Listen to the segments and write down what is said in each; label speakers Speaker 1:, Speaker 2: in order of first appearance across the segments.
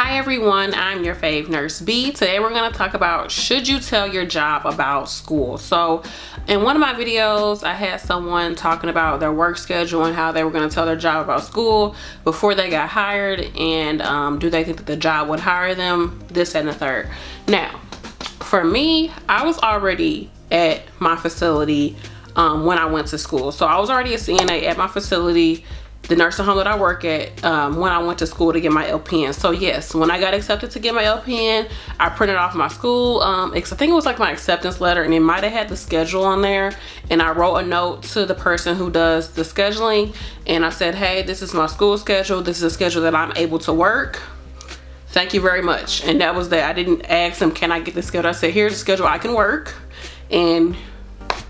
Speaker 1: Hi everyone, I'm your fave Nurse B. Today we're going to talk about should you tell your job about school. So in one of my videos I had someone talking about their work schedule and how they were going to tell their job about school before they got hired, and do they think that the job would hire them, this and the third. Now for me, I was already at my facility when I went to school. So I was already a CNA at my facility, the nursing home that I work at, when I went to school to get my LPN. So yes, when I got accepted to get my LPN, I printed off my school, I think it was like my acceptance letter, and it might have had the schedule on there, and I wrote a note to the person who does the scheduling, and I said, hey, this is my school schedule, this is a schedule that I'm able to work, thank you very much. And that was that. I didn't ask them, can I get the schedule? I said, here's the schedule I can work, and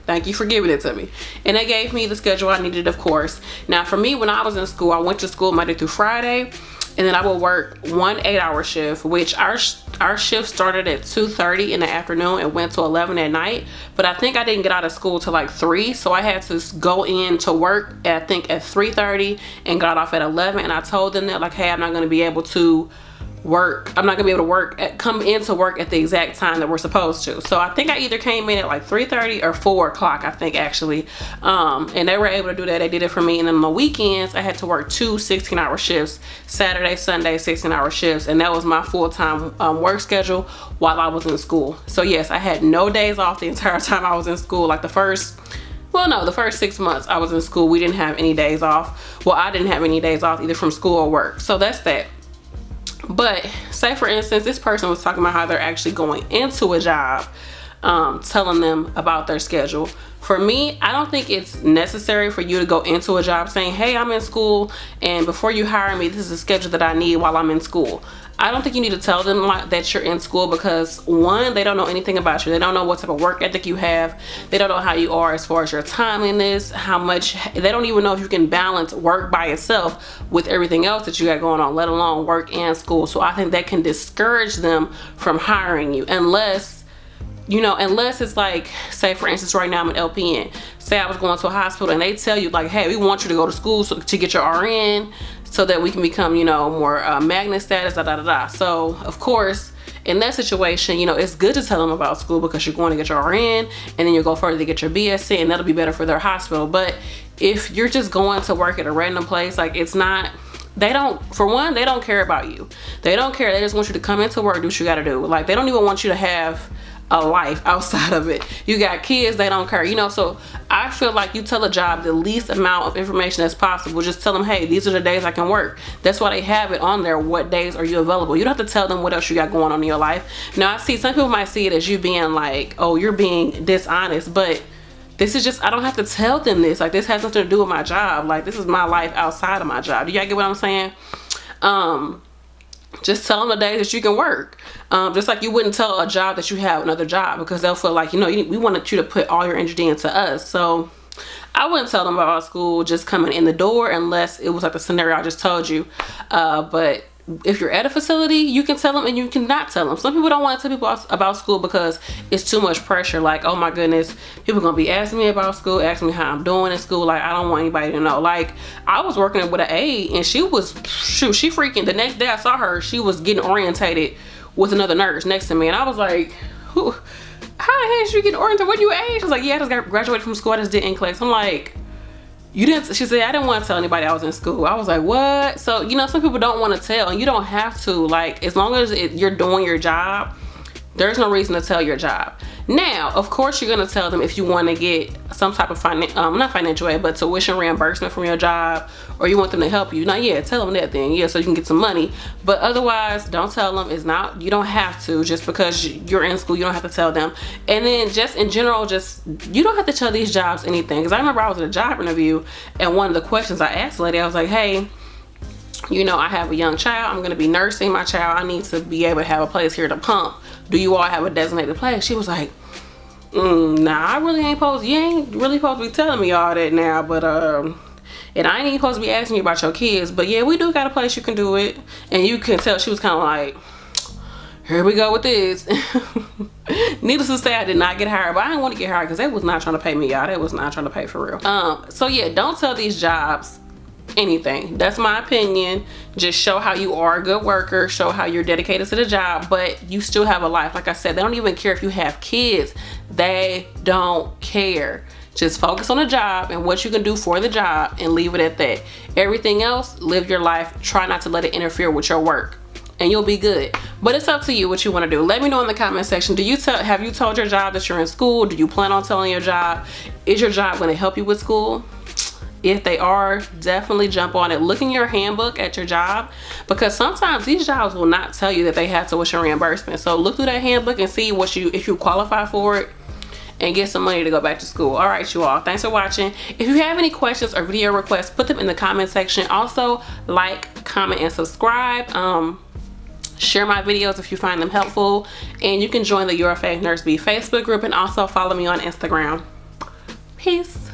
Speaker 1: thank you for giving it to me. And they gave me the schedule I needed, of course. Now for me, when I was in school, I went to school Monday through Friday, and then I would work one 8-hour shift, which our shift started at 2:30 in the afternoon and went to 11 at night. But I think I didn't get out of school till like 3, so I had to go in to work at 3:30 and got off at 11. And I told them that, like, hey, I'm not going to be able to work, I'm not gonna be able to come into work at the exact time that we're supposed to. So I think I either came in at like 3:30 or 4 o'clock, I think, actually, and they were able to do that. They did it for me. And then my weekends I had to work 2 16-hour shifts, Saturday, Sunday, 16-hour shifts, and that was my full-time work schedule while I was in school. So yes, I had no days off the entire time I was in school. Like the first 6 months I was in school, we didn't have any days off. Well, I didn't have any days off either from school or work. So that's that. But say for instance, this person was talking about how they're actually going into a job, telling them about their schedule. For me, I don't think it's necessary for you to go into a job saying, hey, I'm in school, and before you hire me, this is the schedule that I need while I'm in school. I don't think you need to tell them that you're in school, because one, they don't know anything about you. They don't know what type of work ethic you have. They don't know how you are as far as your timeliness, how much, they don't even know if you can balance work by itself with everything else that you got going on, let alone work and school. So I think that can discourage them from hiring you, unless it's like, say for instance, right now I'm an LPN. Say I was going to a hospital and they tell you like, hey, we want you to go to school to get your RN so that we can become, more magnet status, So of course, in that situation, it's good to tell them about school, because you're going to get your RN and then you'll go further to get your BSc, and that'll be better for their hospital. But if you're just going to work at a random place, like, it's not, they don't care about you. They don't care. They just want you to come into work, do what you got to do. Like, they don't even want you to have a life outside of it. You got kids, they don't care, so I feel like you tell a job the least amount of information as possible. Just tell them, hey, these are the days I can work. That's why they have it on there. What days are you available? You don't have to tell them what else you got going on in your life. Now I see some people might see it as you being like, oh, you're being dishonest, but this is just, I don't have to tell them this. Like, this has nothing to do with my job. Like, this is my life outside of my job. Do y'all get what I'm saying? Just tell them the days that you can work. Just like you wouldn't tell a job that you have another job, because they'll feel like, we wanted you to put all your energy into us. So I wouldn't tell them about school just coming in the door, unless it was like the scenario I just told you. But if you're at a facility, you can tell them and you cannot tell them. Some people don't want to tell people about school because it's too much pressure. Like, oh my goodness, people gonna be asking me about school, asking me how I'm doing in school. Like, I don't want anybody to know. Like, I was working with an aide, and she freaking, the next day I saw her, she was getting orientated with another nurse next to me, and I was like, how the heck is she getting orientated? What are you age? She was like, yeah, I just graduated from school, I just did NCLEX. I'm like, you didn't? She said, I didn't want to tell anybody I was in school. I was like, what? So, some people don't want to tell, and you don't have to. Like, as long as you're doing your job, there's no reason to tell your job. Now, of course, you're going to tell them if you want to get some type of not financial aid, but tuition reimbursement from your job, or you want them to help you. Now, yeah, tell them that then, yeah, so you can get some money. But otherwise, don't tell them. It's not, you don't have to. Just because you're in school, you don't have to tell them. And then just in general, you don't have to tell these jobs anything. Because I remember I was at a job interview, and one of the questions I asked the lady, I was like, hey, I have a young child. I'm going to be nursing my child. I need to be able to have a place here to pump. Do you all have a designated place? She was like, nah, you ain't really supposed to be telling me all that now, but and I ain't even supposed to be asking you about your kids, but yeah, we do got a place you can do it. And you can tell she was kind of like, here we go with this. Needless to say, I did not get hired, but I didn't want to get hired because they was not trying to pay me, y'all. They was not trying to pay for real. So yeah, don't tell these jobs anything. That's my opinion. Just show how you are a good worker, show how you're dedicated to the job, but you still have a life. Like I said, they don't even care if you have kids. They don't care. Just focus on the job and what you can do for the job and leave it at that. Everything else, live your life. Try not to let it interfere with your work and you'll be good. But it's up to you what you want to do. Let me know in the comment section. Have you told your job that you're in school? Do you plan on telling your job? Is your job going to help you with school? If they are, definitely jump on it. Look in your handbook at your job, because sometimes these jobs will not tell you that they have tuition reimbursement. So look through that handbook and see if you qualify for it, and get some money to go back to school. All right, you all, thanks for watching. If you have any questions or video requests, put them in the comment section. Also, like, comment, and subscribe. Share my videos if you find them helpful, and you can join the Your Fave Nurse B Facebook group, and also follow me on Instagram. Peace.